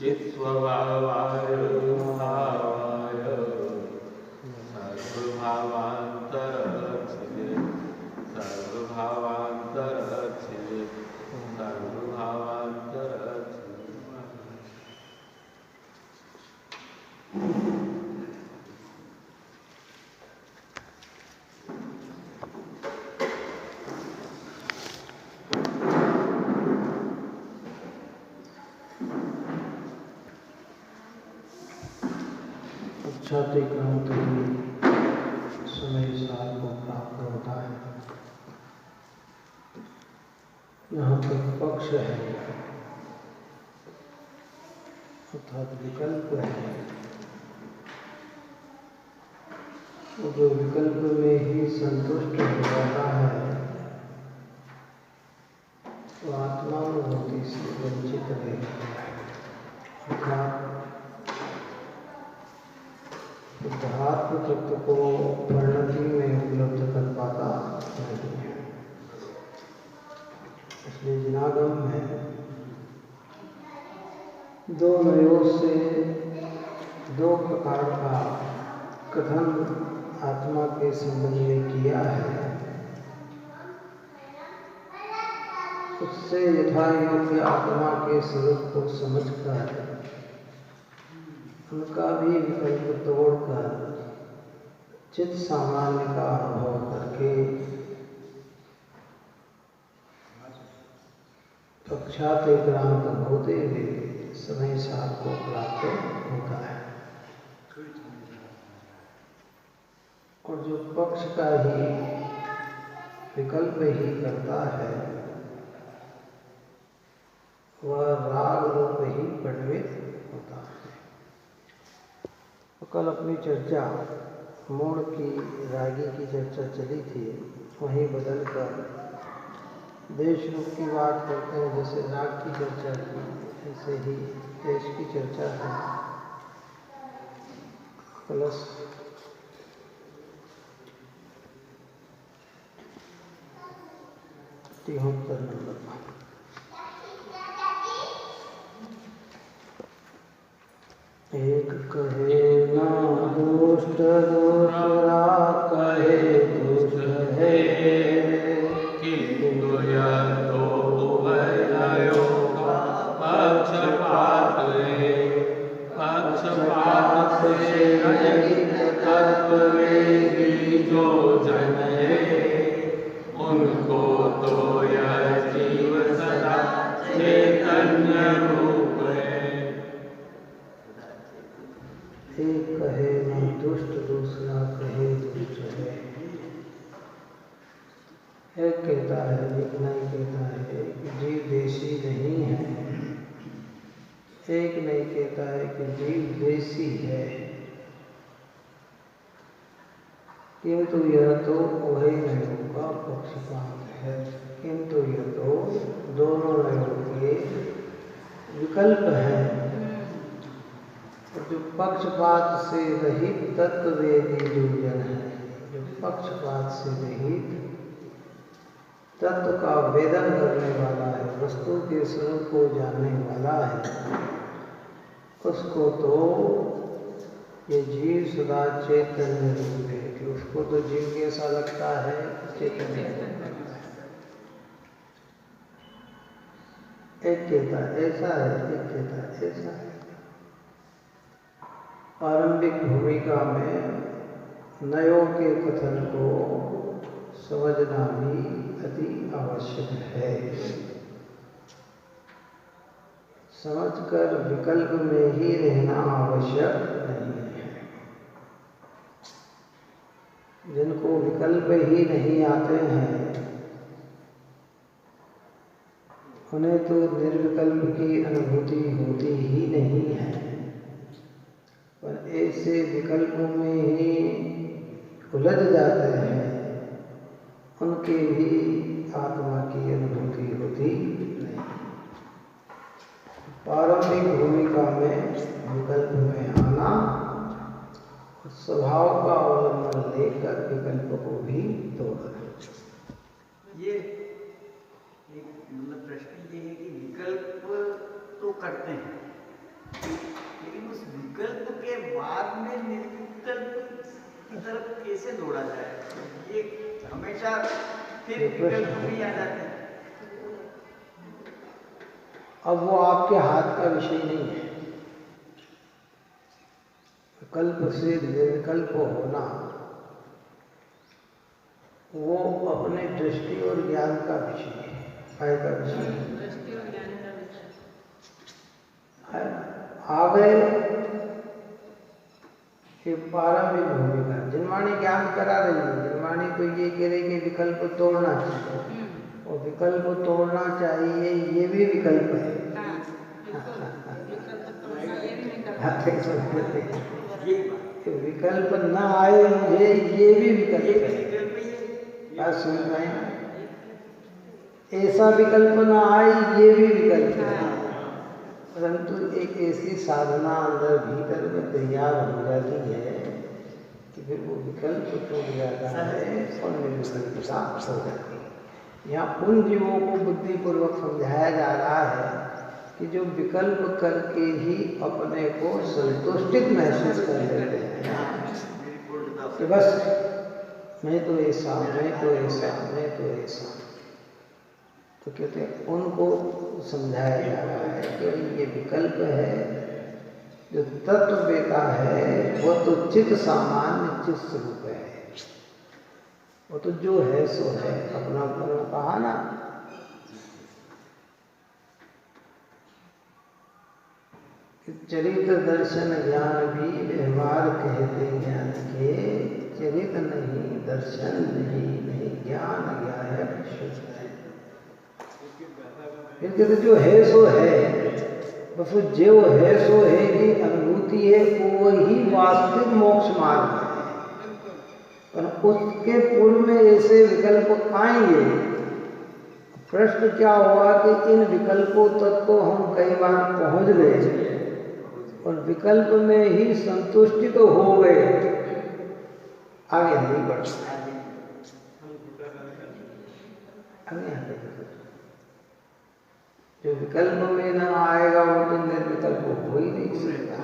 चित्स्वभावाय भावाय सर्वभावान्तरच्छिदे सर्वभावान्तरच्छिदे सर्वभावान्तरच्छिदे। छाती क्रांति समय साल को प्राप्त होता है। यहाँ तक पक्ष है अर्थात विकल्प है, जो विकल्प में ही संतुष्ट हो जाता है तो आत्मानुभूति से वंचित रहेगा अर्थात शुद्धात्म तत्व को परिणति में उपलब्ध कर पाता नहीं है। इसलिए जिनागम में दो नयों से दो प्रकार का कथन आत्मा के संबंध में किया है। उससे यथायोग्य आत्मा के स्वरूप को समझकर उनका भी विकल्प तोड़कर चित्त सामान्य का अनुभव करके पक्षातिक्रांत होते हुए समय सार को प्राप्त होता है। और जो पक्ष का ही विकल्प ही करता है वह राग रूप ही परिणमित होता है। कल अपनी चर्चा मूड की रागी की चर्चा चली थी, वहीं बदलकर देश रूप की बात करते हैं। जैसे राग की चर्चा की ऐसे ही देश की चर्चा है। प्लस 73 नंबर एक कहे ना दुष्ट दूसरा कहे दुष्ट है किंतु यह तो उभयो का पक्षपात है। पक्षपात से रहित तत्ववेदी जो जन है उनको तो यह जीव सदा चैतन्य रूप है। एक कहे ना दुष्ट दूसरा कहे दुष्ट है। एक कहता है एक नहीं कहता है कि जीव देशी नहीं है। एक नहीं कहता है कि जीव देशी है। किंतु यह तो वही नयों का पक्षपात है। किंतु यह तो दोनों नयों के विकल्प है। जो पक्षपात से रहित तत्ववेदी जो जन है, जो पक्षपात से रहित तत्व का वेदन करने वाला है, वस्तु के स्वरूप को जानने वाला है, उसको तो ये जीव सदा चैतन्य रूप है। कि उसको तो जीव कैसा लगता है, चैतन्य लगता है। एक कहता है ऐसा है, एक कहता है ऐसा है। आरंभिक भूमिका में नयों के कथन को समझना भी अति आवश्यक है। समझकर विकल्प में ही रहना आवश्यक नहीं है। जिनको विकल्प ही नहीं आते हैं उन्हें तो निर्विकल्प की अनुभूति होती ही नहीं है। पर ऐसे विकल्पों में ही उलझ जाते हैं, उनके भी आत्मा की अनुभूति होती नहीं। प्रारंभिक भूमिका में विकल्प में आना, स्वभाव का अवलंबन लेकर विकल्प को भी तोड़ना। ये एक मतलब प्रश्न ये है कि विकल्प तो करते हैं बाद में निर्विकल्प की तरफ कैसे दौड़ा जाए? ये हमेशा फिर विकल्प भी आ जाते हैं। अब वो आपके हाथ का विषय नहीं है। विकल्प से निर्विकल्प होना वो अपने दृष्टि और ज्ञान का विषय है, काय का विषय है। दृष्टि और ज्ञान का विषय आ गए कि प्रारंभिक भूमिका जिनवाणी ज्ञान करा रही है। जिनवाणी तो ये कह रही कि विकल्प तोड़ना चाहिए, और विकल्प तोड़ना चाहिए ये भी विकल्प है। विकल्प न आए मुझे ये भी विकल्प है। बात समझ में आई? ऐसा विकल्प न आए ये भी विकल्प है। परंतु एक ऐसी साधना अंदर भीतर में तैयार हो जाती है कि फिर वो विकल्प टूट जाता है और निर्विकल्पता हो जाती है। यहाँ उन जीवों को बुद्धिपूर्वक समझाया जा रहा है कि जो विकल्प करके ही अपने को संतुष्टित महसूस कर लेते हैं कि बस मैं तो ऐसा, मैं तो ऐसा, मैं तो ऐसा, तो कहते हैं उनको समझाया जा रहा है कि ये विकल्प है। जो तत्व बेटा है वो तो चित्त सामान्य चित्त स्वरूप है। वो तो जो है सो है, अपना कहा ना, चरित्र दर्शन ज्ञान भी व्यवहार कहते ज्ञान के। चरित्र नहीं, दर्शन नहीं ज्ञान ज्ञान है शुद्ध है। फिर कहते जो है सो है, बस वो जो है सो है की अनुभूति है, वो ही वास्तविक मोक्ष मार्ग है। पर उसके पूर्व में ऐसे विकल्प आएंगे। प्रश्न क्या हुआ कि इन विकल्पों तक तो हम कई बार पहुंच गए और विकल्प में ही संतुष्टि तो हो गए, आगे नहीं बढ़ सकते। जो विकल्प में न आएगा वो तो निर्विकल्प हो ही नहीं सकता।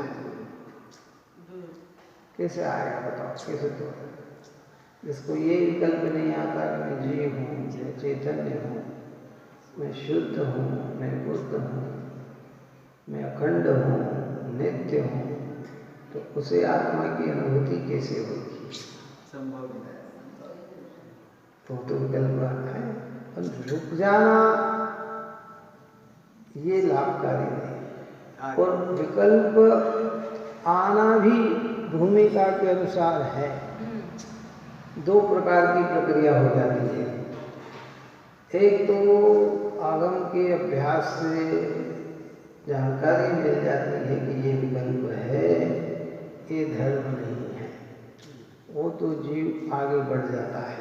कैसे आएगा बताओ, कैसे? तो जिसको ये विकल्प नहीं आता कि मैं जीव हूँ, मैं चैतन्य हूँ, मैं शुद्ध हूँ, मैं बुद्ध हूँ, मैं अखंड हूँ, नित्य हूँ, तो उसे आत्मा की अनुभूति कैसे होगी? संभव है। तो विकल्प है, और रुक जाना ये लाभकारी नहीं। और विकल्प आना भी भूमिका के अनुसार है। दो प्रकार की प्रक्रिया हो जाती है। एक तो आगम के अभ्यास से जानकारी मिल जाती है कि ये विकल्प है, ये धर्म नहीं है, वो तो जीव आगे बढ़ जाता है।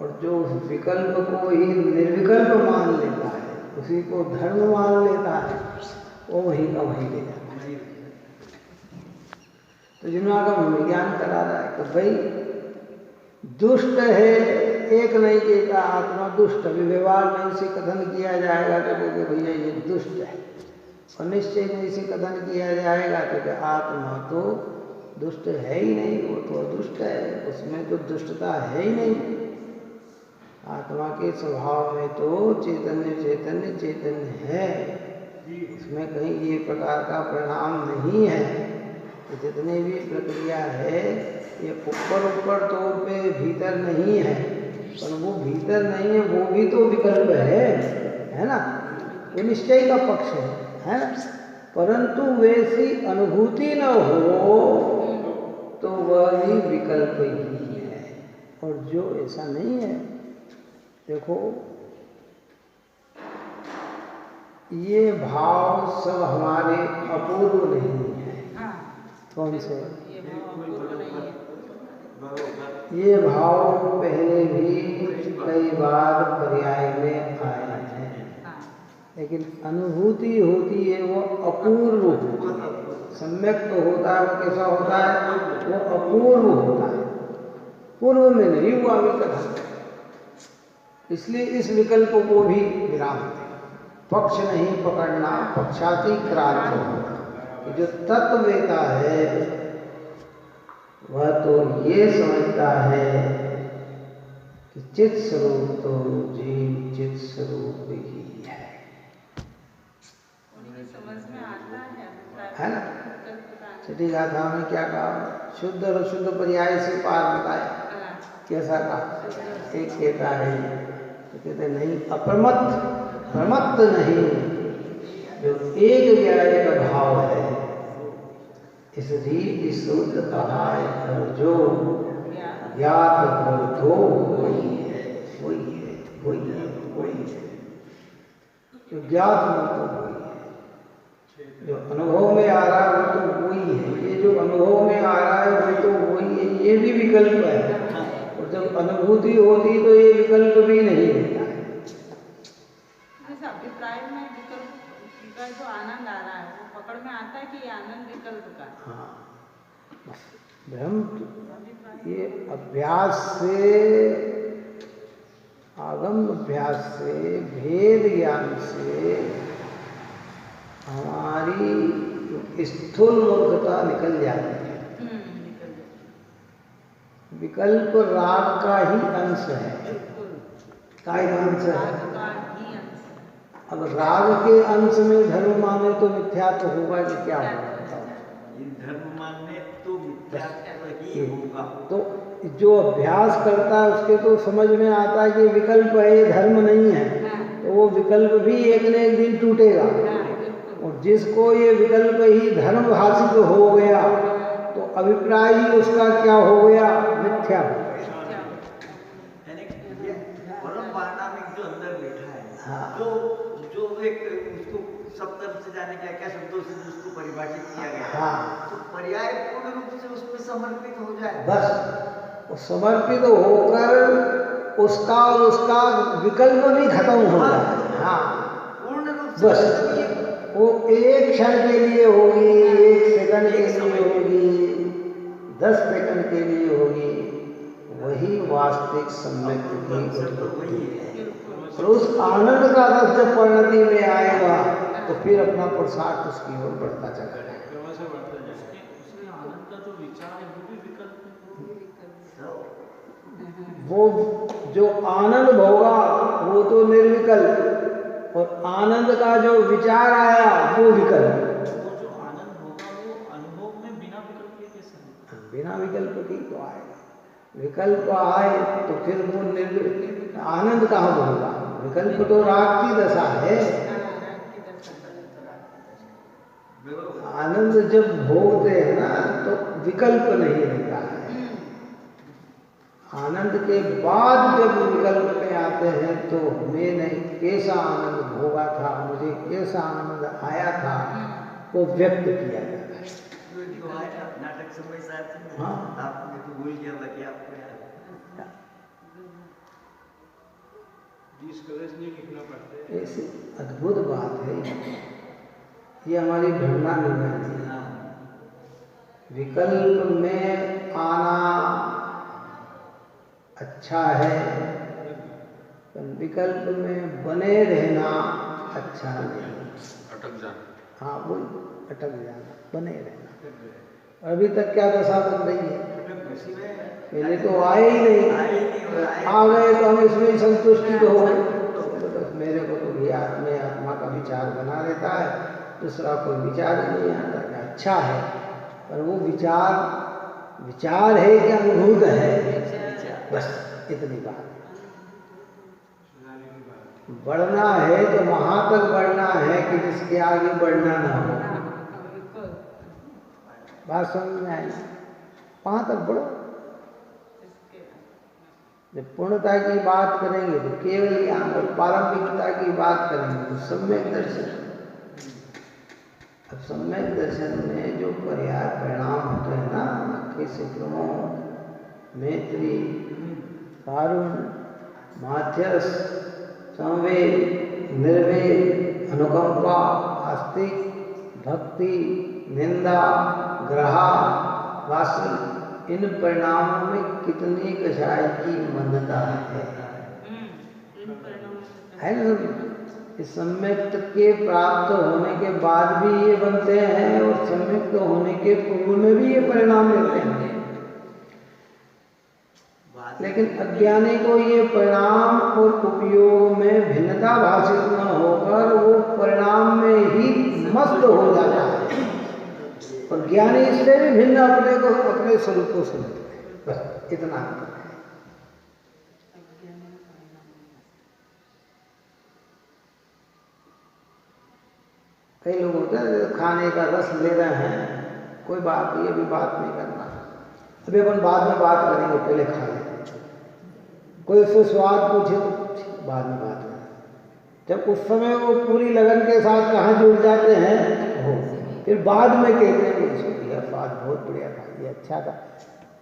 और जो उस विकल्प को ही निर्विकल्प मान लेता है, उसी को धर्म मान लेता है, वो वही का वही ले जाता है। तो जिन्होंने विज्ञान करा रहा है कि भाई दुष्ट है, एक नहीं कहता आत्मा दुष्ट, अभी व्यवहार में इसे कथन किया जाएगा तो कहते भैया ये दुष्ट है, और निश्चय में इसे कथन किया जाएगा तो आत्मा तो दुष्ट है ही नहीं, वो तो दुष्ट है, उसमें तो दुष्टता है ही नहीं। आत्मा के स्वभाव में तो चैतन्य है, उसमें कहीं ये प्रकार का परिणाम नहीं है। जितनी भी प्रक्रिया है ये ऊपर तौर पे भीतर नहीं है, पर वो भीतर नहीं है, वो भी तो विकल्प है ना, वो निश्चय का पक्ष है ना। परंतु वैसी अनुभूति न हो तो वह भी विकल्प ही है। और जो ऐसा नहीं है, देखो ये भाव सब हमारे अपूर्व नहीं है। कौन से? ये भाव पहले भी कई बार पर्याय में आए हैं, लेकिन अनुभूति होती है वो अपूर्व होती है। सम्यक तो होता है, वो कैसा होता है? वो अपूर्व होता है, पूर्व में नहीं हुआ विकल्प। इसलिए इस विकल्प को भी विराम दें। पक्ष नहीं पकड़ना, पक्षातिक्रांत होना, कि जो तत्ववेता है वह तो ये समझता है कि चित स्वरूप तो जीव चित स्वरूप ही है। समझ में आता है ना? छठी गाथा में क्या कहा? शुद्ध और अशुद्ध पर्याय से पार बताया। कैसा कहा? एक कहता है तो कहते नहीं, अप्रमत्त प्रमत्त नहीं, जो एक व्याय का भाव है, इस रीति शुद्ध कहाय कर जो ज्ञात कर दो वही है, वही है, वही है, वही है। जो ज्ञात हो तो वही है, जो अनुभव में आ रहा है वो तो वही है। ये जो अनुभव में आ रहा है वो तो वही है, ये भी विकल्प है। और जब अनुभूति होती तो ये विकल्प भी नहीं होता है। अभिप्राय में विकल्प जो आनंद आ रहा है वो पकड़ में आता है कि ये आनंद विकल्प का। हाँ, ब्रह्म ये अभ्यास से, आगम अभ्यास से, भेद ज्ञान से हमारी स्थूल मूर्खता निकल जाती है। विकल्प राग का ही अंश है। का ही अंश है। अब राग के अंश में धर्म माने तो मिथ्या तो होगा कि क्या होगा? धर्म माने तो मिथ्या ही होगा। तो जो अभ्यास करता है उसके तो समझ में आता है कि विकल्प है, ये धर्म नहीं है, तो वो विकल्प भी एक न एक दिन टूटेगा। और जिसको ये विकल्प ही धर्म भाषित हो गया तो अभिप्राय ही उसका क्या हो गया? मिथ्या हो गया। परम पारणामिक जो अंदर बैठा है, हाँ। जो एक उसको सब तरफ से जाने क्या शब्दों से उसको परिभाषित किया गया, हाँ। तो पर्याय पूर्ण रूप से उसमें समर्पित हो जाए। बस वो समर्पित होकर उसका और उसका विकल्प भी खत्म हो जाए। हाँ, पूर्ण रूप से बस वो एक क्षण के लिए होगी, एक सेकंड के लिए होगी, 10 सेकंड के लिए होगी, वही वास्तविक सम्यक की है। और उस आनंद का रस जब परिणति में आएगा तो फिर अपना पुरुषार्थ उसकी ओर बढ़ता चला जाएगा। वो जो आनंद होगा वो तो निर्विकल्प, और आनंद का जो विचार आया वो विकल्प। वो जो आनंद होगा वो अनुभव में बिना विकल्प के कैसे? बिना विकल्प की तो आएगा। विकल्प आए तो फिर वो निर्विकल्प आनंद कहाँ होगा? विकल्प तो राग की दशा है। आनंद जब भोगते हैं ना तो विकल्प नहीं रहता है। आनंद के बाद जब विकल्प में आते हैं तो मैंने कैसा आनंद भोगा था, मुझे कैसा आनंद आया था, वो व्यक्त किया जाता है। नाटक समय साहब, हाँ, आपने तो भूल गया था कि आपको ऐसी अद्भुत बात है। ये हमारी भ्रमणा निर्णय है। विकल्प में आना अच्छा है, पर विकल्प में बने रहना अच्छा नहीं। अटक जाना। हाँ, वो अटक जाना, बने रहना। अभी तक क्या दशा बन रही है? पहले तो आए ही नहीं, आ गए तो हम इसमें ही संतुष्टि तो हो गए। मेरे को तो ये आत्मा का विचार बना रहता है, दूसरा कोई विचार ही नहीं आता। अच्छा है, पर वो विचार है कि अनुभूत है, बस इतनी बात। बढ़ना है तो वहां तक बढ़ना है कि जिसके आगे बढ़ना ना हो। बात समझ में आई? वहां तक बढ़ो। जब पूर्णता की बात करेंगे तो केवल ज्ञान, और पारंपरिकता की बात करेंगे तो सम्यक दर्शन। अब सम्यक दर्शन में जो पर्याय परिणाम होते हैं ना, कैसे प्रमोद, मैत्री, कारुण्य, माध्यस्थ, संवेद, निर्वेद, अनुकंपा, आस्तिक, भक्ति, निंदा, ग्रहा, वासन, इन परिणामों में कितनी कषाय की मंदता है ना? इस सम्यक के प्राप्त होने के बाद भी ये बनते हैं, और सम्यक प्रयुक्त होने के पूर्व में भी ये परिणाम मिलते हैं, लेकिन अज्ञानी को ये परिणाम और उपयोग में भिन्नता भाषित न होकर वो परिणाम में ही मस्त हो जाता है, और ज्ञानी इससे भी भिन्न अपने को, अपने स्वरूप को समझते हैं। बस इतना अंतर है। कई लोग होते हैं खाने का रस ले रहे हैं, कोई बात नहीं, अभी बात नहीं करना, अभी अपन बाद में बात करेंगे, पहले खा लें। कोई उससे स्वाद पूछे तो बाद में बात करें। जब उस समय वो पूरी लगन के साथ कहाँ जुड़ जाते हैं हो, फिर बाद में कहते हैं कि इसको यह स्वाद बहुत बढ़िया था, ये अच्छा था,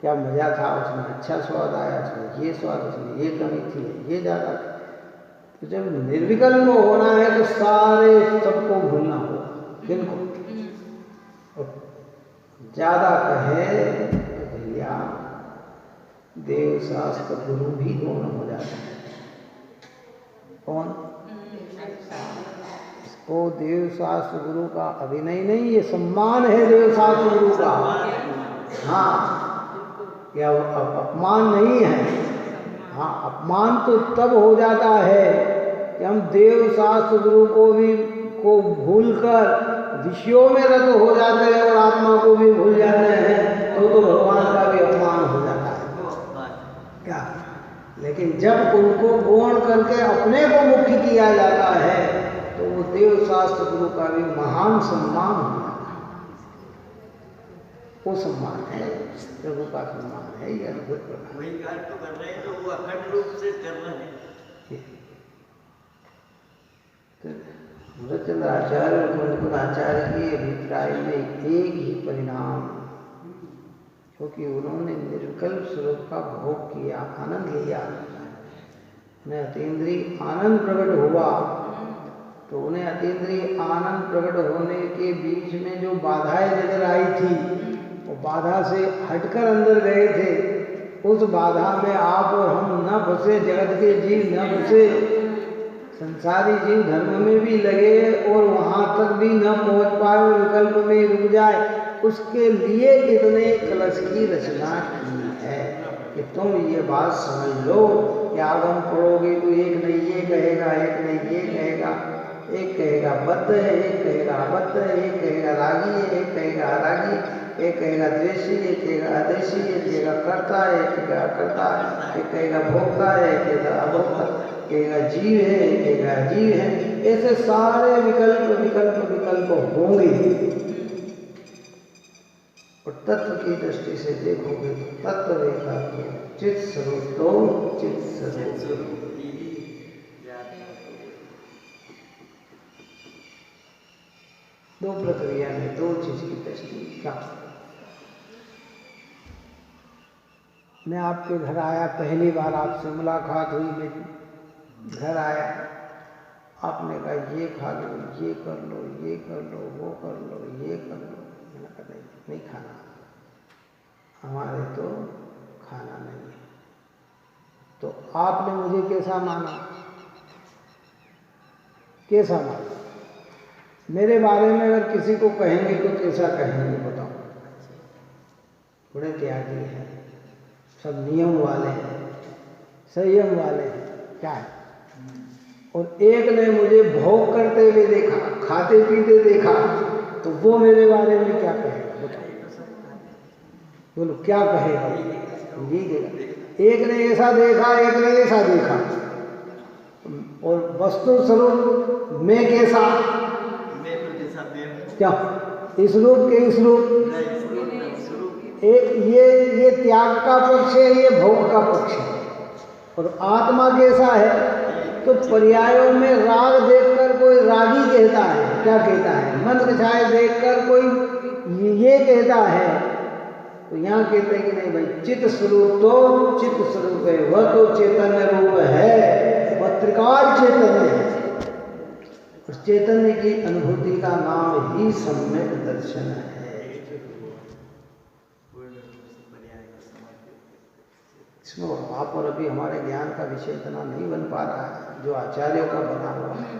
क्या मज़ा था, उसमें अच्छा स्वाद आया, उसमें ये स्वाद, उसमें ये कमी थी, ये ज़्यादा थी। तो जब निर्विकल्प होना है तो सारे सबको भूलना होगा, किनको ज़्यादा कहे तो भैया देव शास्त्र गुरु भी दोनों हो जाते हैं। कौन? इसको देव शास्त्र गुरु का अभिनय नहीं, ये सम्मान है देव शास्त्र गुरु का। हाँ, या अपमान नहीं है। हाँ, अपमान तो तब हो जाता है कि हम देव शास्त्र गुरु को भूलकर विषयों में रत हो जाते हैं और आत्मा को भी भूल जाते हैं, तो भगवान का भी अपमान हो जाता है क्या। लेकिन जब उनको गौण करके अपने को मुख्य किया जाता है तो वो देव शास्त्र गुरु का भी महान सम्मान हो जाता है। वो सम्मान है, प्रभु का सम्मान है, ये अद्भुत प्रकार। वही कार्य तो कर रहे हैं जो वो अखंड रूप से कर रहे हैं। मूलचंद्राचार्य और कुंदपुराचार्य के अभिप्राय में एक ही परिणाम, क्योंकि उन्होंने निर्विकल्प स्वरूप का भोग किया, आनंद लिया, उन्हें अतीन्द्रिय आनंद प्रकट हुआ, तो उन्हें अतीन्द्रिय आनंद प्रकट होने के बीच में जो बाधाएं नजर आई थी, वो बाधा से हटकर अंदर गए थे। उस बाधा में आप और हम न फंसे, जगत के जीव न फंसे, संसारी जीव धर्म में भी लगे और वहाँ तक भी न पहुँच पाए, विकल्प में रुक जाए, उसके लिए इतने कलश की रचना की है कि तुम ये बात समझ लो कि आगम पढ़ोगे तो एक नहीं ये कहेगा, एक नहीं ये कहेगा, एक कहेगा बद्ध है, एक कहेगा अबद्ध है, एक कहेगा रागी है, एक कहेगा अरागी, एक कहेगा द्वेषी, एक कहेगा अद्वेषी, एक कहेगा कर्ता है, एक कहेगा अकर्ता है, एक कहेगा भोक्ता है, एक कहेगा अभोक्ता, कहेगा जीव है, एक कहेगा अजीव है। ऐसे सारे विकल्प विकल्प विकल्प होंगे, और तत्व की दृष्टि से देखोगे तो तत्व देखा तो चित स्वरूप, तो चित स्वरूप। दो प्रक्रिया में दो चीज की दृष्टि क्या। मैं आपके घर आया, पहली बार आपसे मुलाकात हुई, मेरी घर आया, आपने कहा ये खा लो, ये कर लो, ये कर लो, वो कर लो, ये कर लो। मैंने कहा नहीं खाना, हमारे तो खाना नहीं है। तो आपने मुझे कैसा माना, कैसा माना? मेरे बारे में अगर किसी को कहेंगे तो कैसा कहेंगे बताओ? बड़े त्यागी हैं, सब नियम वाले हैं, संयम वाले हैं, क्या है? और एक ने मुझे भोग करते हुए देखा, खाते पीते देखा, तो वो मेरे बारे में क्या कहेगा बताओ? बोलो क्या कहेगा? ये कहेगा एक ने ऐसा देखा, एक ने ऐसा देखा, और वस्तु स्वरूप मैं कैसा, क्या इस रूप के इस रूप, ये त्याग का पक्ष है, ये भोग का पक्ष है। और आत्मा कैसा है? तो पर्यायों में राग देखकर कोई रागी कहता है, क्या कहता है? मंत्र छाए देखकर कोई ये कहता है। तो यहाँ कहते हैं कि नहीं भाई, चित्त स्वरूप तो चित्त स्वरूप है, वह तो चैतन्य रूप है, वह त्रिकाल चैतन्य है। उस चैतन्य की अनुभूति का नाम ही सम्यक दर्शन है। इसमें वहाँ पर अभी हमारे ज्ञान का विषय इतना नहीं बन पा रहा है जो आचार्यों का बना हुआ है।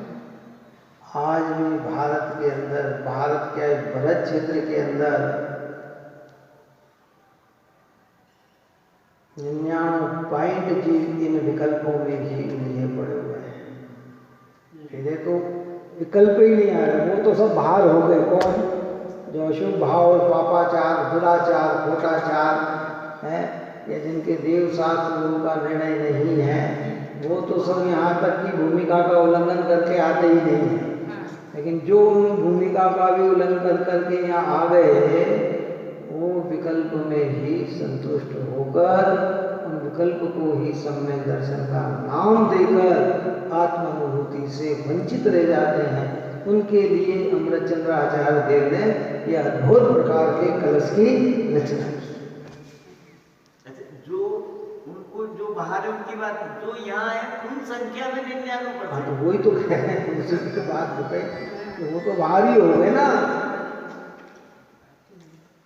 आज भी भारत के अंदर, भारत के भरत क्षेत्र के अंदर 99 जीव इन विकल्पों में ही उलझे पड़े हुए हैं। पहले तो विकल्प ही नहीं आ रहे, वो तो सब बाहर हो गए। कौन? जो अशुभ भाव, पापाचार, दुराचार, खोटाचार है, या जिनके देव शास्त्र गुरु का निर्णय नहीं है, वो तो सब यहाँ तक की भूमिका का उल्लंघन करके आते ही नहीं है। लेकिन जो उन भूमिका का भी उल्लंघन करके यहाँ आ गए, वो विकल्प में ही संतुष्ट होकर उन विकल्प को ही सम्यक दर्शन का नाम देकर आत्मानुभूति से वंचित रह जाते हैं। उनके लिए अमृतचंद्र आचार्य देव ने यह अद्भुत प्रकार के कलश की रचना की। जो उनको जो बाहर है उनकी बात, जो यहाँ है उन संख्या में 99%। हाँ, तो वही तो कह रहे हैं, उसी की बात बताए, तो वो तो बाहर ही हो गए ना।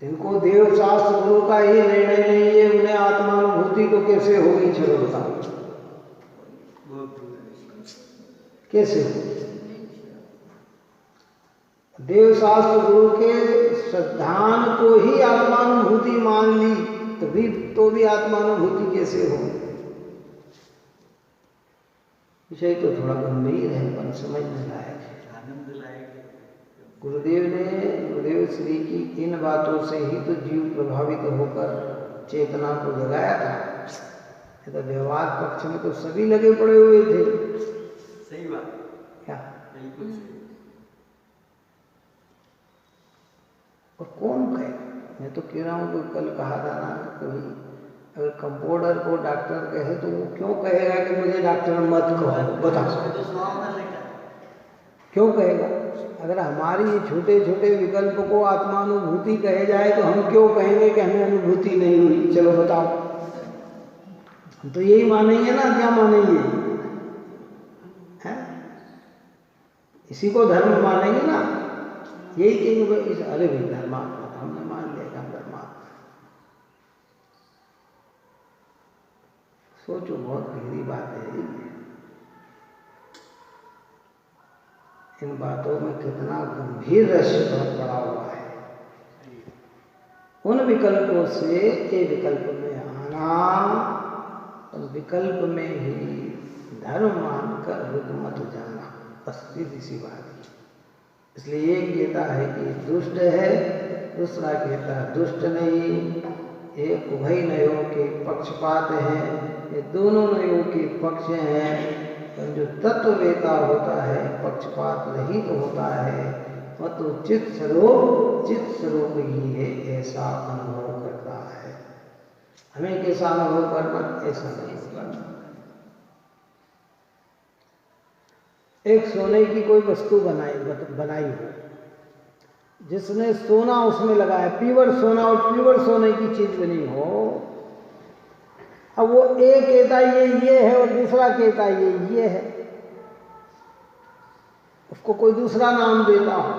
जिनको देव शास्त्र गुरु का ही निर्णय नहीं है, उन्हें आत्मानुभूति तो कैसे होगी? चलो बताओ, कैसे हो? देव शास्त्र गुरु के श्रद्धान को ही आत्मानुभूति मान ली, तो भी आत्मानुभूति कैसे हो? विषय तो थोड़ा गंभीर है, पर समझने लायक है, आनंद लायक। गुरुदेव श्री की इन बातों से ही तो जीव प्रभावित होकर चेतना को जगाया था। ये तो व्यवहार पक्ष में तो सभी लगे पड़े हुए थे। सही बात, क्या? बिल्कुल सही। और कौन कहे? मैं तो कह रहा हूँ कि कल कहा था ना, कभी अगर कंपाउंडर को डॉक्टर कहे तो वो क्यों कहेगा कि मुझे डॉक्टर मत कहो? बताओ, तो सुहावना लगता है। क्यों कहेगा? अगर हमारी ये छोटे छोटे विकल्प को आत्मानुभूति कहे जाए तो हम क्यों कहेंगे कि हमें अनुभूति नहीं हुई? चलो बताओ, हम तो यही मानेंगे ना, क्या मानेंगे? हैं? इसी को धर्म मानेंगे ना, यही कहेंगे अरे भाई धर्मात्मा, हमने मान लिया कि हम धर्मात्मा। सोचो, बहुत गहरी बात है। इन बातों में कितना गंभीर रहस्य पड़ा हुआ है। उन विकल्पों से ये विकल्प में आना, उन विकल्प में ही धर्म मानकर रुक मत जाना, बस सीधी सी बात है। इसलिए एक कहता है कि दुष्ट है, दूसरा कहता है दुष्ट नहीं। ये उभय नयों के पक्षपात हैं, ये दोनों नयों के पक्ष हैं। जो तत्ववेता होता है पक्षपात रहित तो होता है, वह तो चित्त स्वरूप ही है, ऐसा अनुभव करता है। हमें कैसा अनुभव करना? ऐसा नहीं करना। एक सोने की कोई वस्तु बनाई हो, जिसने सोना उसमें लगाया, प्योर सोना और प्योर सोने की चीज बनी हो। अब वो एक कहता ये है और दूसरा कहता ये है, उसको कोई दूसरा नाम देता हो।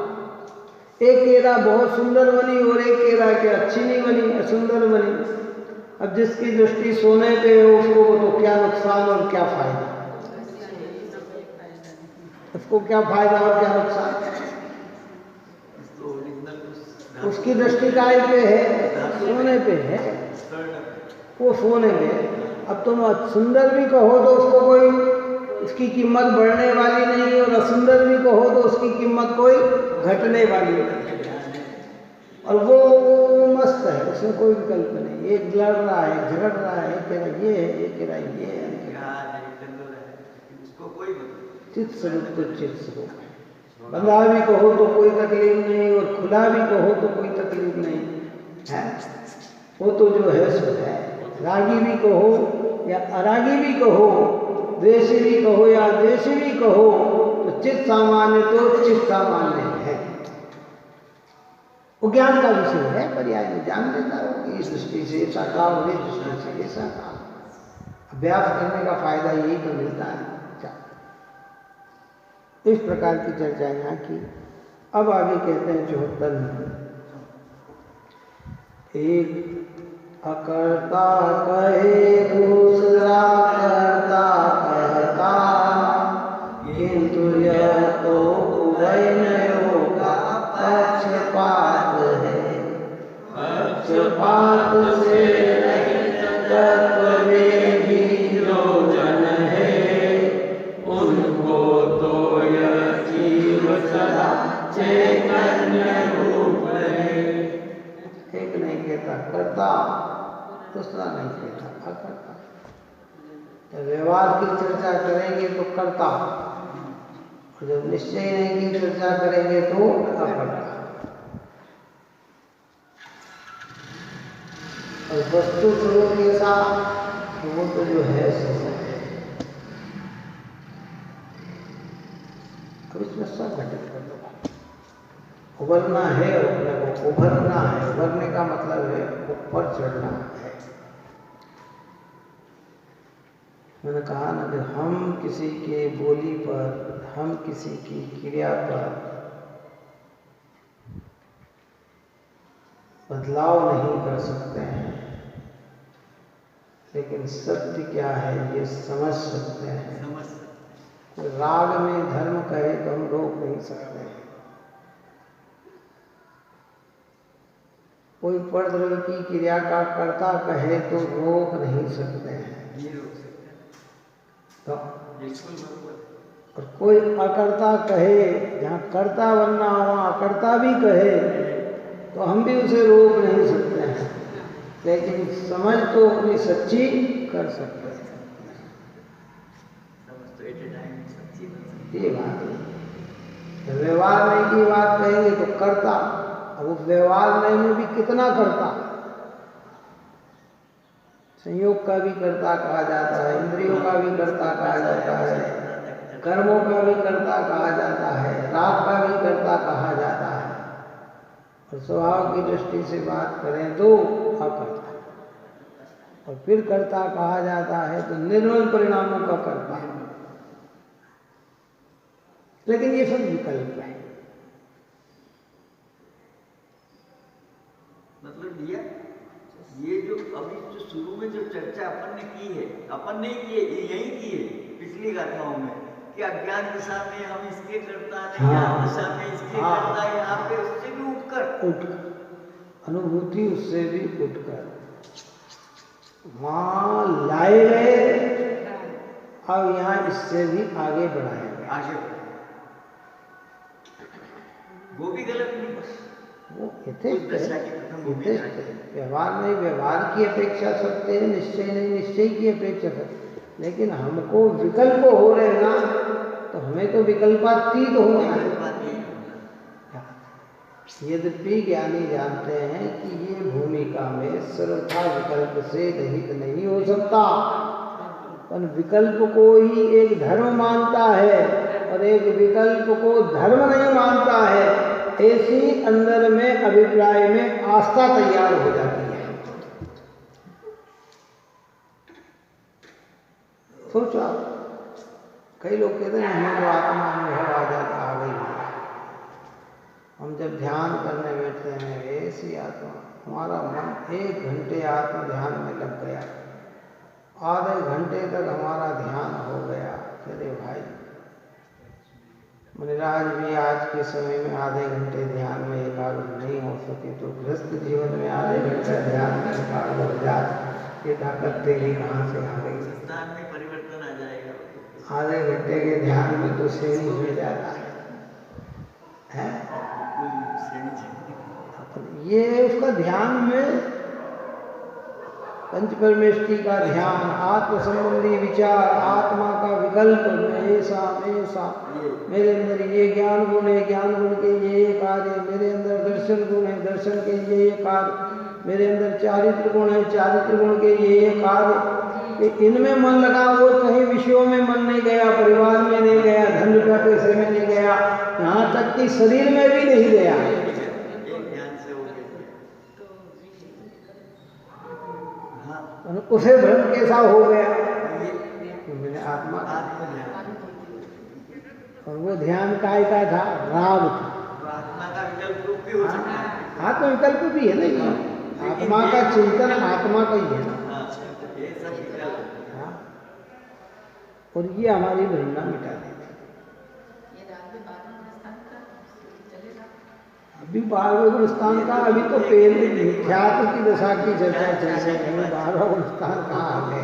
एक कह रहा बहुत सुंदर बनी और एक कह रहा कि अच्छी नहीं बनी, असुंदर बनी। अब जिसकी दृष्टि सोने पे है उसको तो क्या नुकसान और क्या फायदा? उसको क्या फायदा और क्या नुकसान? उसकी दृष्टि काय पे है? सोने पे है, वो सोने में। अब तुम सुंदर भी कहो तो उसको कोई, उसकी कीमत बढ़ने वाली नहीं है, और असुंदर भी कहो तो उसकी कीमत कोई घटने वाली नहीं। और वो मस्त है, उसमें कोई विकल्प नहीं। एक लड़ रहा है, झगड़ रहा है, एक कह रहा ये है, एक कह रहा ये है। चित्त स्वरूप तो चित्त स्वरूप है। बंधा भी कहो तो कोई तकलीफ नहीं, और खुला भी कहो तो कोई तकलीफ नहीं है। वो तो जो है सो है। रागी भी कहो या अरागी भी कहो, द्वेषी भी कहो या द्वेषी भी कहो, तो चित्त सामान्य तो चित्त सामान्य है। वो ज्ञान का विषय है, पर्याय में जान लेता हो कि इस दृष्टि से ऐसा काम, इस दृष्टि से ऐसा काम। अभ्यास करने का फायदा यही तो मिलता है। इस प्रकार की चर्चा यहाँ की। अब आगे कहते हैं 74 में, एक अकर्ता कहे दूसरा कर्ता कहता, किंतु यह तो वैनयों का पक्षपात है। पक्षपात से रहित तत्ववेदी जो जन है, उनको तो यह जीव सदा चैतन्य रूप है। एक नहीं कहता करता, दूसरा नहीं कहता अकर्ता। जब व्यवहार की चर्चा करेंगे तो कर्ता, और जब निश्चय नहीं की चर्चा करेंगे तो अकर्ता। और वस्तु स्वरूप के साथ वो तो जो है सो है। अब इसमें सब घटित कर दो। उभरना है, अपने को उभरना है। उभरने का मतलब है ऊपर चढ़ना है। मैंने कहा ना कि हम किसी के बोली पर, हम किसी की क्रिया पर बदलाव नहीं कर सकते हैं, लेकिन सत्य क्या है ये समझ सकते हैं। कोई राग में धर्म कहे तो हम रोक नहीं सकते हैं। कोई परद्रव्य की क्रिया का कर्ता कहे तो रोक नहीं सकते हैं। तो और कोई अकर्ता कहे, जहाँ कर्ता बनना हो वहाँ अकर्ता भी कहे तो हम भी उसे रोक नहीं सकते हैं, लेकिन समझ तो अपनी सच्ची कर सकते हैं। ये बात है। व्यवहार नहीं की बात कहेंगे तो कर्ता, अब उस व्यवहार नहीं में भी कितना कर्ता, संयोग का भी कर्ता कहा जाता है, इंद्रियों का भी कर्ता कहा जाता है, कर्मों का भी कर्ता कहा जाता है, राग का भी कर्ता कहा जाता है। और स्वभाव की दृष्टि से बात करें तो अकर्ता, और फिर कर्ता कहा जाता है तो निर्मल परिणामों का कर्ता। लेकिन ये सब विकल्प है। मतलब भैया ये जो अभी जो शुरू में जो चर्चा अपन ने की है, अपन ने की है, यही की है पिछली गाथाओं में कि अज्ञान दिशा में हम इसके करता नहीं, ज्ञान दिशा में इसके करता, यहाँ पे उससे भी उठकर अनुभूति, उससे भी उठकर वहाँ लाए गए, अब यहाँ इससे भी आगे बढ़ाए गए। आगे वो भी गलत नहीं, वो यथेष्ट है। व्यवहार नहीं व्यवहार की अपेक्षा सत्य है, निश्चय नहीं निश्चय की अपेक्षा सत्य। लेकिन हमको विकल्प हो रहे ना, तो हमें तो विकल्पातीत होना है। यद्यपि ज्ञानी जानते हैं कि ये भूमिका में सर्वथा विकल्प से रहित नहीं हो सकता, पर विकल्प को ही एक धर्म मानता है और एक विकल्प को धर्म नहीं मानता है। ऐसी अंदर में अभिप्राय में आस्था तैयार हो जाती है। सोचो आप, कई लोग कहते हैं हमें आत्मा अनुभव आ जाता, आ गई। हम जब ध्यान करने बैठते हैं ऐसी आत्मा, हमारा मन 1 घंटे आत्म ध्यान में लग गया, आधे घंटे तक हमारा ध्यान हो गया। चले भाई, मुनिराज भी आज के समय में आधे घंटे ध्यान में एकाग्र नहीं हो सके, तो गृहस्थ जीवन में आधे घंटे ध्यान में एकाग्र हो जाए, ये ताकत तेरी कहाँ से आ गई? संस्थान में परिवर्तन आ जाएगा। आधे घंटे के ध्यान में तो श्रेणी हो जाता है। ये उसका ध्यान में पंच परमेष्टि का ध्यान, आत्म संबंधी विचार, आत्मा का विकल्प, मैं ऐसा मेरे अंदर ये ज्ञान गुण है, ज्ञान गुण के ये कार्य, मेरे अंदर दर्शन गुण है, दर्शन के ये कार्य, मेरे अंदर चारित्र गुण है, चारित्र गुण के ये कार्य। इनमें मन लगा, वो कहीं विषयों में मन नहीं गया, परिवार में नहीं गया, धन रुपया पैसे में नहीं गया, यहाँ तक कि शरीर में भी नहीं गया। उसे भ्रम कैसा हो गया तो मैंने आत्मा, और वो ध्यान काय का था, राग था। आत्मा का विकल्प भी हो सकता है। आत्मा विकल्प भी है ना, ये आत्मा का चिंतन आत्मा का ही है ना। और ये हमारी भ्रमणा मिटा देती। भी 12वें गुण स्थान का अभी तो पहले ख्यात की दशा की चर्चा चल रही है, 12वां गुण स्थान कहाँ आ गया?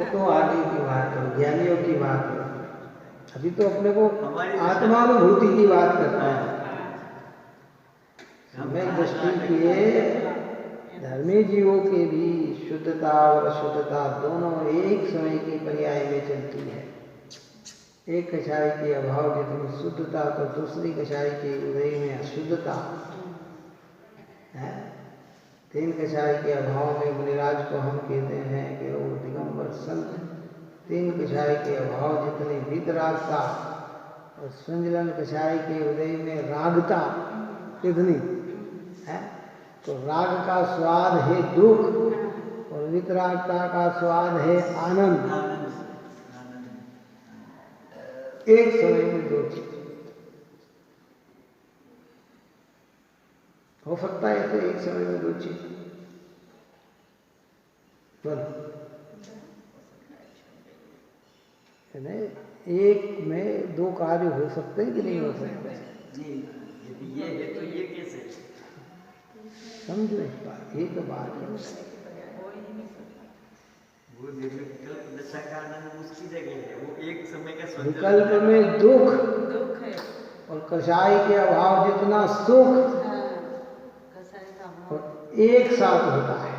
तो आगे की बात है, ज्ञानियों की बात है। अभी तो अपने को आत्मानुभूति की बात करता है। सम्यक दृष्टि किए धर्मी जीवों के भी शुद्धता और अशुद्धता दोनों एक समय की पर्याय में चलती है। एक कषाय के अभाव जितनी शुद्धता तो दूसरी कषाय के उदय में अशुद्धता है। 3 कषाय के अभाव में मुनिराज को हम कहते हैं कि वो दिगंबर संत। 3 कषाय के अभाव जितनी वीतरागता और संजलन कषाय के उदय में रागता कितनी है। तो राग का स्वाद है दुख और वीतरागता का स्वाद है आनंद। एक समय में 2 चीज हो सकता है। तो एक समय में 2 चीज एक में 2 कार्य हो सकते हैं कि नहीं हो सकते? यदि ये है तो ये कैसे? समझो इस बात, ये तो बात है। वो विकल्प दशा का आनंद उसकी जगह है, वो एक समय का विकल्प में दुख है और कषाय के अभाव जितना सुख और एक साथ होता है।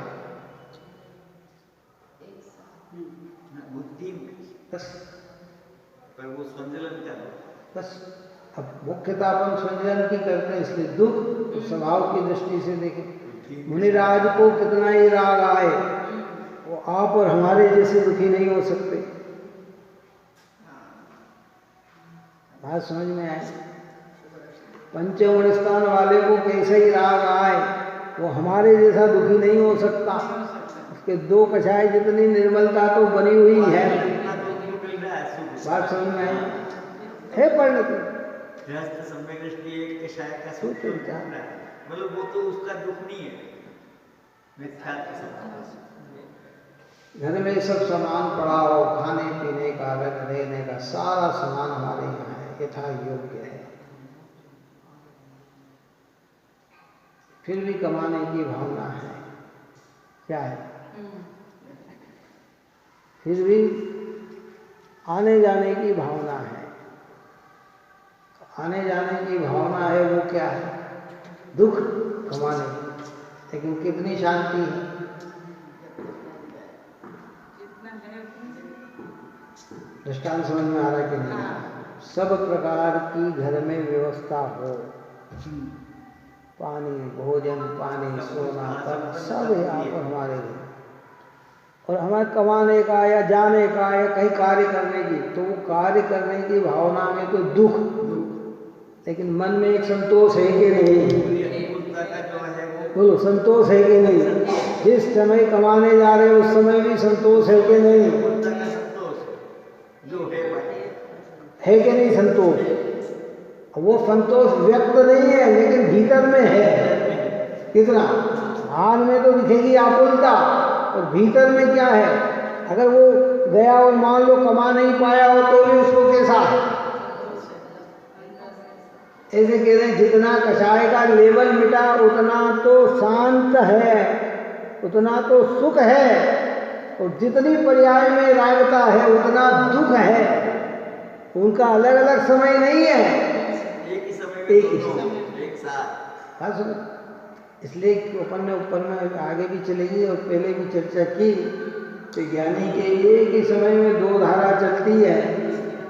बुद्धि बस पर वो संतुलन का बस। अब मुख्यतः अपन संजलन की करते हैं, इसलिए दुख तो स्वभाव की दृष्टि से देखें। मुनिराज को कितना ही राग आए, वो आप और हमारे जैसे दुखी नहीं हो सकते। बात समझ में आए? पंचम स्थान वाले को कैसे ही राग आए, वो हमारे जैसा दुखी नहीं हो सकता। उसके 2 कषाय जितनी निर्मलता तो बनी हुई है। बात समझ में आई है? परिणति सम्यक दृष्टि एक कषाय का सोच विचार, मतलब वो तो उसका दुख नहीं है। घर में सब सामान पड़ा हो, खाने पीने का रहने का सारा सामान हमारे यहाँ है, यथा योग्य है। फिर भी कमाने की भावना है। क्या है? फिर भी आने जाने की भावना है। आने जाने की भावना है, वो क्या है? दुख कमाने की। लेकिन कितनी शांति है? दृष्टांत समझ में आ रहा है कि नहीं? सब प्रकार की घर में व्यवस्था हो, पानी, भोजन, पानी, सोना, तब सब है आप और हमारे लिए। और हमें कमाने का या जाने का या कहीं कार्य करने की, तो वो कार्य करने की भावना में तो दुख, लेकिन मन में एक संतोष है कि नहीं? बोलो, संतोष है कि नहीं? जिस समय कमाने जा रहे हैं उस समय भी संतोष है कि नहीं? है कि नहीं संतोष? वो संतोष व्यक्त नहीं है, लेकिन भीतर में है। कितना? बाहर में तो दिखेगी आकुलता, और भीतर में क्या है? अगर वो गया और मान लो कमा नहीं पाया हो तो भी उसको कैसा है? ऐसे कह रहे हैं, जितना कषाय का लेवल मिटा उतना तो शांत है, उतना तो सुख है, और जितनी पर्याय में रागता है उतना दुख है। उनका अलग अलग समय नहीं है, एक ही समय में, एक ही समय, एक साथ। इसलिए अपन ने ऊपर में आगे भी चलेगी और पहले भी चर्चा की तो ज्ञानी के एक ही समय में 2 धारा चलती है।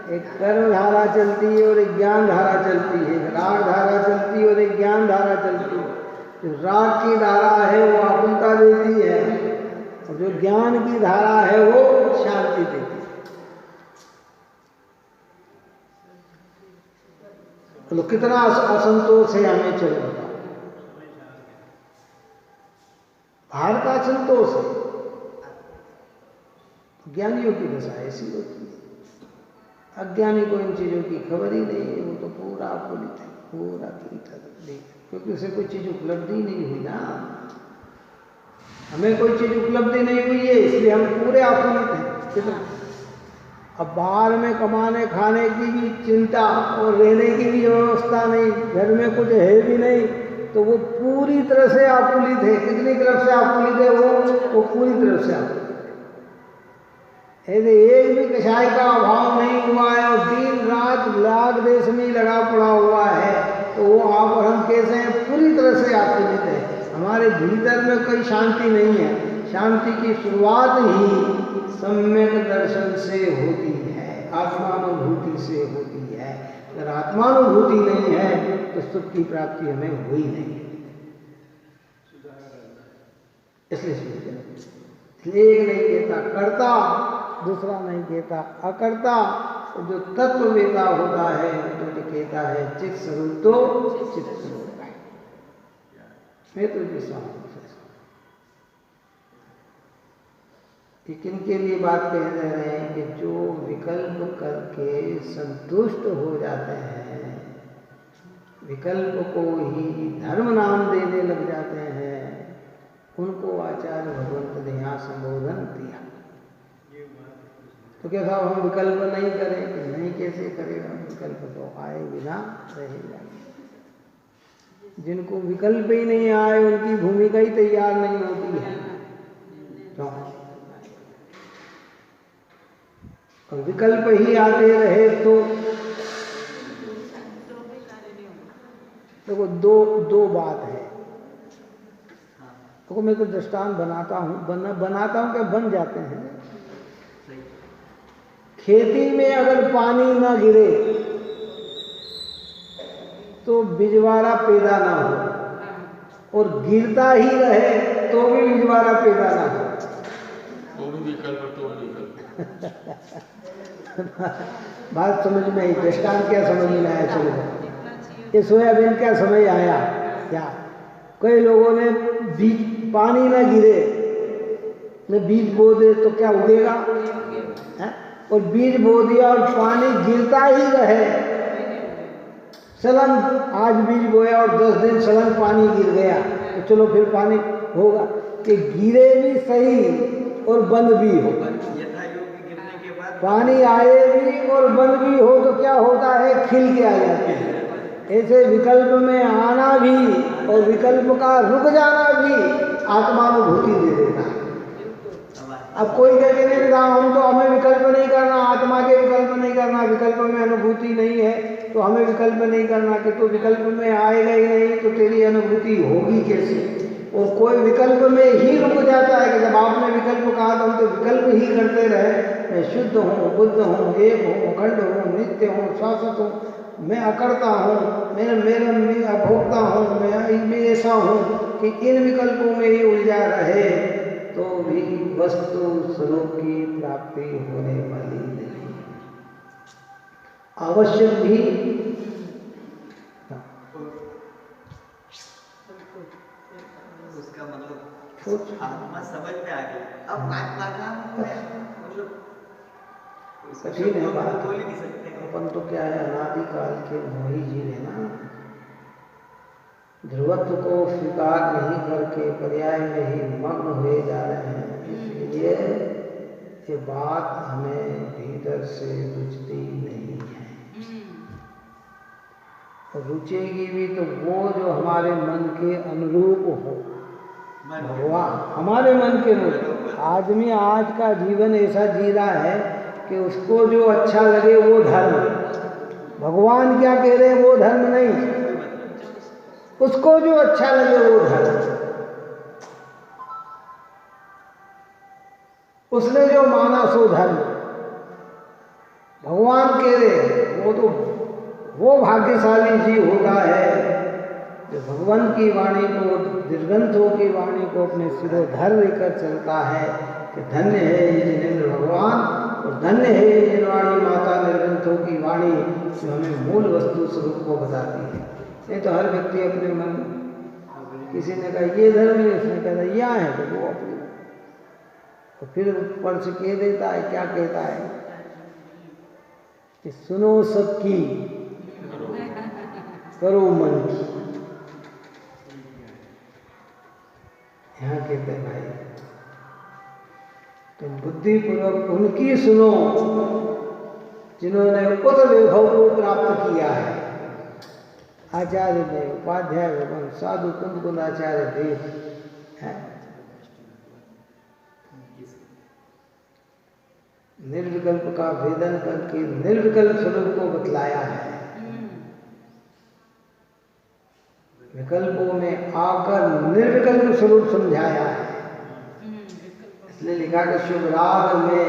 एक कर्म धारा चलती है और एक ज्ञान धारा चलती है। राग धारा चलती है और एक ज्ञान धारा चलती है। जो राग की धारा है वो आकुलता देती है, और जो ज्ञान की धारा है वो शांति देती है। तो कितना असंतोष है हमें, चलो बताओ। बाहर का असंतोष है, ज्ञानियों की दशा ऐसी होती है। अज्ञानी को इन चीजों की खबर ही नहीं है, वो तो पूरा आकुलित है, पूरा क्योंकि उसे कोई चीज उपलब्धि नहीं हुई ना। हमें कोई चीज उपलब्धि नहीं हुई है, इसलिए हम पूरे आकुलित हैं। कितना अब बाहर में कमाने खाने की भी चिंता और रहने की भी व्यवस्था नहीं, घर में कुछ है भी नहीं, तो वो पूरी तरह से आकुलित है। कितनी तरफ से आकुलित है वो पूरी तरफ से आकुलित है। ऐसे एक भी कषाय का अभाव नहीं हुआ है और दिन रात लाग देश में लगा पड़ा हुआ है, तो वो आप और हम कैसे हैं? पूरी तरह से आकुलित है। हमारे भीतर में कोई शांति नहीं है। शांति की शुरुआत ही सम्यक दर्शन से होती है, आत्मानुभूति से होती है। अगर आत्मानुभूति नहीं है तो सुख की प्राप्ति हमें हुई नहीं। इसलिए एक नहीं कहता कर्ता, दूसरा नहीं कहता अकर्ता। जो तत्ववेता होता है तो जो कहता है चित स्वरूप तो चित स्वरूप है। मैं तो जैसा हूँ किन के लिए बात कह रहे हैं कि जो विकल्प करके संतुष्ट हो जाते हैं, विकल्प को ही धर्म नाम देने लग जाते हैं, उनको आचार्य भगवंत ने यहाँ संबोधन दिया। तो क्या साहब हम विकल्प नहीं करें? नहीं, कैसे करेगा? विकल्प तो आए बिना रहेगा। जिनको विकल्प ही नहीं आए उनकी भूमिका ही तैयार नहीं होती है। क्यों? और विकल्प ही आते रहे तो देखो दो बात है। देखो मैं तो दृष्टांत बनाता हूँ क्या बन जाते हैं। खेती में अगर पानी ना गिरे तो बिजवारा पैदा ना हो, और गिरता ही रहे तो भी बिजवारा पैदा ना हो। वो भी विकल्प तो विकल्प। बात समझ में आई? दृष्टांत क्या समझ में आया? चलो ये सोयाबीन क्या समझ आया? क्या कई लोगों ने बीज पानी ना गिरे में बीज बो दे तो क्या उगेगा? है? और बीज बो दिया और पानी गिरता ही रहे, सलन आज बीज बोया और 10 दिन सलन पानी गिर गया, तो चलो फिर पानी होगा कि गिरे भी सही और बंद भी हो। पानी आए भी और बंद भी हो तो क्या होता है? खिल के आ जाते हैं। ऐसे विकल्प में आना भी और विकल्प का रुक जाना भी आत्मानुभूति दे देता है। अब कोई कहते नहीं रहा हम तो हमें विकल्प नहीं करना, आत्मा के विकल्प नहीं करना, विकल्प में अनुभूति नहीं है तो हमें विकल्प नहीं करना, कि तो विकल्प में आएगा ही नहीं तो तेरी अनुभूति होगी कैसे? और कोई विकल्प में ही रुक जाता है कि जब आपने विकल्प कहा तो हम तो विकल्प ही करते रहे। मैं शुद्ध हूँ, बुद्ध हूँ, एक हूँ, अखंड हूँ, नित्य हूँ, शाश्वत हूँ, मैं अकर्ता हूँ, मैं अभोक्ता हूँ, मैं ऐसा हूँ कि इन विकल्पों में ही उलझा रहे तो भी वस्तु स्वरूप की प्राप्ति होने वाली नहीं। आवश्यक भी उसका मतलब आत्मा समझ में आ गई। अब आत्मा का मतलब कठिन है बात। बोल ही नहीं सकते। अपन तो क्या है, अनादिकाल के मोही जीव है ना, ध्रुवत्व को स्वीकार नहीं करके पर्याय में ही मग्न हुए जा रहे हैं। इसलिए ये बात हमें भीतर से रुचती नहीं है, और रुचेगी भी तो वो जो हमारे मन के अनुरूप हो। भगवान हमारे मन के अनुरूप। आदमी आज का जीवन ऐसा जी रहा है कि उसको जो अच्छा लगे वो धर्म। भगवान क्या कह रहे हैं? वो धर्म नहीं, उसको जो अच्छा लगे वो धर्म। उसने जो माना सो धर्म। भगवान कह रहे वो तो वो भाग्यशाली जीव होता है जो भगवान की वाणी को, निर्ग्रंथों की वाणी को अपने सिरोधर लेकर चलता है कि धन्य है ये जिनेंद्र भगवान और धन्य है ये जिनवाणी माता निर्ग्रंथों की वाणी जो हमें मूल वस्तु स्वरूप को बताती है। नहीं तो हर व्यक्ति अपने मन, किसी ने कहा ये धर्म है, उसने कहा यह है, तो वो अपने, तो फिर ऊपर से कह देता है, क्या कहता है कि सुनो सबकी करो मन की। यहाँ कहते हैं भाई तुम बुद्धिपूर्वक उनकी सुनो जिन्होंने उस वैभव को प्राप्त किया है। आचार्य ने, उपाध्याय भगवान, साधु कुंद कुंद आचार्य देव है, निर्विकल्प का वेदन करके निर्विकल्प स्वरूप को बतलाया है। विकल्पों में आकर निर्विकल्प स्वरूप समझाया है। इसलिए लिखा कि शुभ राग में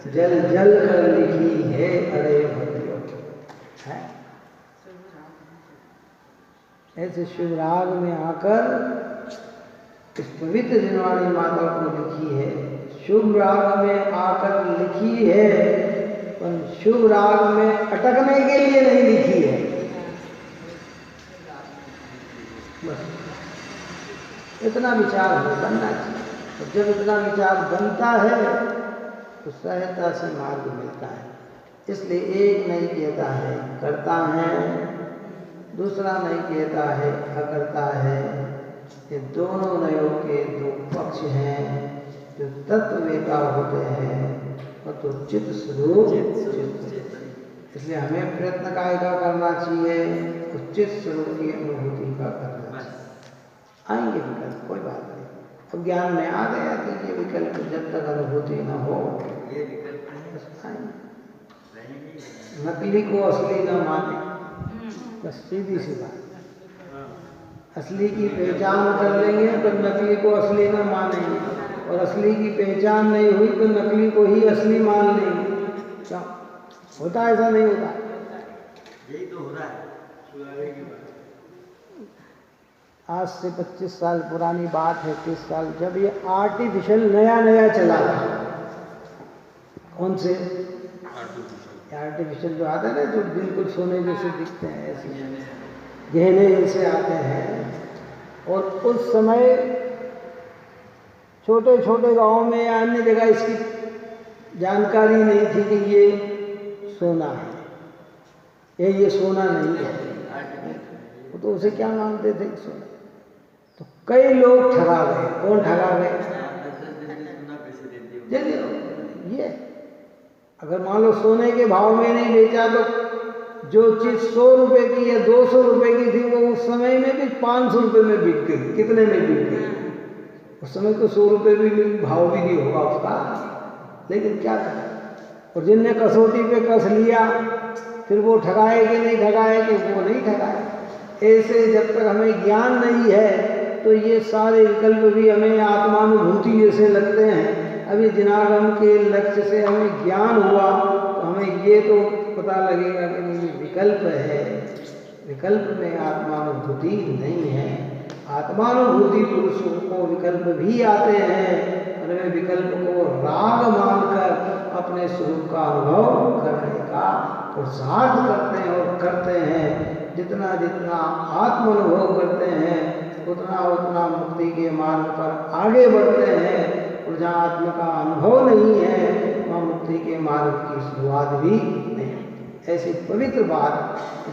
जल जल कर लिखी है अरे भक्तियों है। ऐसे शुभ राग में आकर इस पवित्र जिनवाणी माता को लिखी है। शुभ राग में आकर लिखी है, पर शुभ राग में अटकने के लिए नहीं लिखी है। बस इतना विचार हो बनना चाहिए। और जब इतना विचार बनता है तो सहजता से मार्ग मिलता है। इसलिए एक नहीं कहता है करता है, दूसरा नहीं कहता है अकर्ता है। ये दोनों नयों के दो पक्ष हैं। जो तत्ववेता होते हैं और तो चित्त स्वरूप चित्त। इसलिए हमें प्रयत्न का करना चाहिए, उस चित्त स्वरूप की अनुभूति का करना चाहिए। आएंगे विकल्प, कोई बात नहीं। अब ज्ञान में आ गया कि ये विकल्प जब तक अनुभूति न हो ये विकल्प नकली को असली न माने, बस सीधी सी बात। असली की पहचान कर लेंगे तो नकली को असली न मानेंगे, और असली की पहचान नहीं हुई तो नकली को ही असली मान लेंगे। क्या होता है? ऐसा नहीं होता। यही तो हो रहा है। आज से 25 साल पुरानी बात है, 30 साल, जब ये आर्टिफिशियल नया नया चला था। कौन से आर्टिफिशियल जो आते हैं ना, जो बिल्कुल सोने जैसे दिखते हैं, ऐसे गहने जैसे आते हैं। और उस समय छोटे छोटे गांव में या अन्य जगह इसकी जानकारी नहीं थी कि ये सोना है, ये सोना नहीं है। वो तो उसे क्या मानते थे, सोना। तो कई लोग ठगा गए। कौन ठगा गए? ये अगर मान लो सोने के भाव में नहीं बेचा तो जो चीज 100 रुपए की या 200 रुपए की थी वो उस समय में भी 500 रुपए में बिक गई। कितने में बिक गई? उस समय तो 100 रुपए भी भाव भी नहीं होगा उसका, लेकिन क्या करें। और जिनने कसौटी पे कस लिया, फिर वो ठगाए कि नहीं ठगाए, कि वो नहीं ठगाए। ऐसे जब तक हमें ज्ञान नहीं है तो ये सारे विकल्प भी हमें आत्मानुभूति जैसे लगते हैं। अभी जिनागम के लक्ष्य से हमें ज्ञान हुआ तो हमें ये तो पता लगेगा कि नहीं ये विकल्प है। विकल्प में आत्मानुभूति नहीं है। आत्मानुभूति पुरुषों को विकल्प भी आते हैं, और वे विकल्प को राग मानकर अपने स्वरूप का अनुभव करने का पुरुषार्थ करते हैं और करते हैं। जितना जितना आत्मानुभव करते हैं उतना उतना मुक्ति के मार्ग पर आगे बढ़ते हैं। और जहाँ आत्मा का अनुभव नहीं है वहाँ मुक्ति के मार्ग की शुरुआत भी नहीं। ऐसी पवित्र बात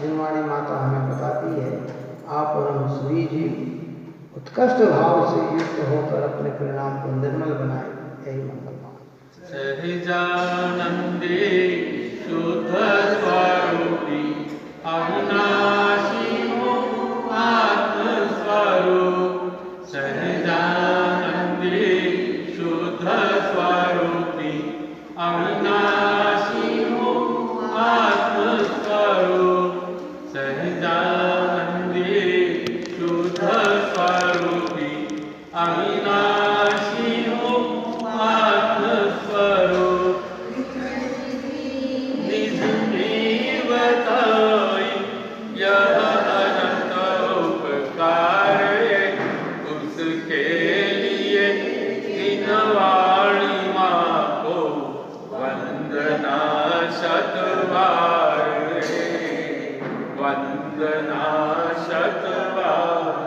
जिनवाणी माता हमें बताती है। आप परम श्री जी उत्कृष्ट भाव से युक्त होकर अपने परिणाम को निर्मल बनाए। यही मंगल मांग। सहजानंदे शुद्ध स्वरूपी अविनाशी आत्म स्वरूप। सहजानंदे शुद्ध स्वरूपी अविनाशी आत्म स्वरूप। सहजानंदे शुद्ध स्वरूपी अविनाशी आत्म स्वरूप। निज में बताई यह अनंत उपकार है, उसके लिए दिनवाणी माँ को वंदना शतबार है, वंदना शतबार।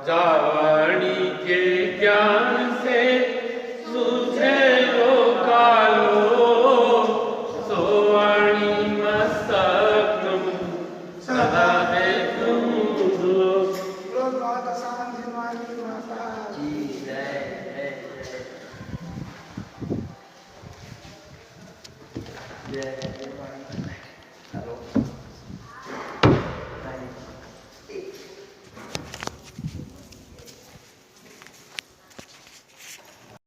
जावा